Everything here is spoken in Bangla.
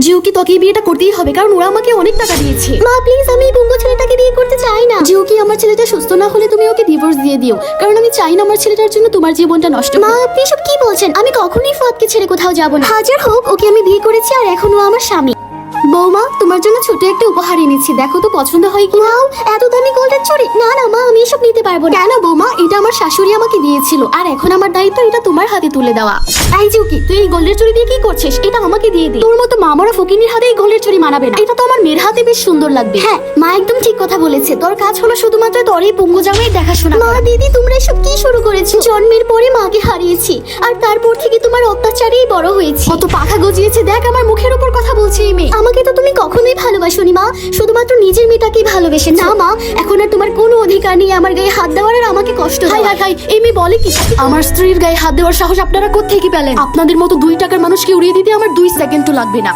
জিওকি তোকে বিয়েটা করতেই হবে, কারণ ওরা আমাকে অনেক টাকা দিয়েছে। মা প্লিজ, আমি এই পুঙ্গু ছেলেটাকে বিয়ে করতে চাই না। জিওকি, আমার ছেলেটা সুস্থ না হলে তুমি ওকে ডিভোর্স দিয়ে দিও, কারণ আমি চাই না আমার ছেলেটার জন্য তোমার জীবনটা নষ্ট। মা আপনি সব কি বলছেন? আমি কখনোই ফাদকে ছেড়ে কোথাও যাব না। হাজার হোক, ওকে আমি বিয়ে করেছি আর এখন ও আমার স্বামী। বৌমা, তোমার জন্য ছোট একটা উপহার এনেছি, দেখো তো পছন্দ হয় কি। ওয়াও, এত দামি গোল্ডের চুড়ি। না না মা, আমি এসব নিতে পারবো না। কেন বৌমা? এটা আমার শাশুড়ি আমাকে দিয়েছিল, আর এখন আমার দায়িত্ব এটা তোমার হাতে তুলে দেওয়া। এই জিওকি, তুই এই গোল্ডের চুড়ি দিয়ে কি করছিস? এটা আমাকে দিয়ে দে। তোর মতো মামারা ফকিনীর হাতে এই গোল্ডের চুড়ি মানাবে না, এটা তো আমার মেয়ের হাতে বেশ সুন্দর লাগবে। হ্যাঁ মা, একদম ঠিক কথা বলেছে। তোর কাজ হলো শুধুমাত্র তোর এই পঙ্গু জামাইয়ের দেখাশোনা। মা দিদি, তোমরা এসব কি শুরু করেছো? জন্মের পরে মাকে হারিয়েছি, আর তারপর থেকে তোমার অত্যাচারেই বড় হয়েছি। কত পাখা গজিয়েছে দেখ, আমার মুখের উপর কথা বলছে এই মেয়ে। আমাকে তো তুমি কখনোই ভালোবাসোনি মা, শুধুমাত্র নিজের মেয়েটাকেই ভালোবেসে। না মা, এখন আর তোমার কোনো অধিকার নেই আমার গায়ে হাত দেওয়ার আর আমাকে কষ্ট দেওয়ার। হাই হাই হাই, এই মেয়ে বলে কি? আমার স্ত্রীর গায়ে হাত দেওয়ার সাহস আপনারা কোত্থেকে পেলেন? আপনাদের মতো 2 টাকার মানুষকে উড়িয়ে দিতে আমার 2 সেকেন্ডও লাগবে না।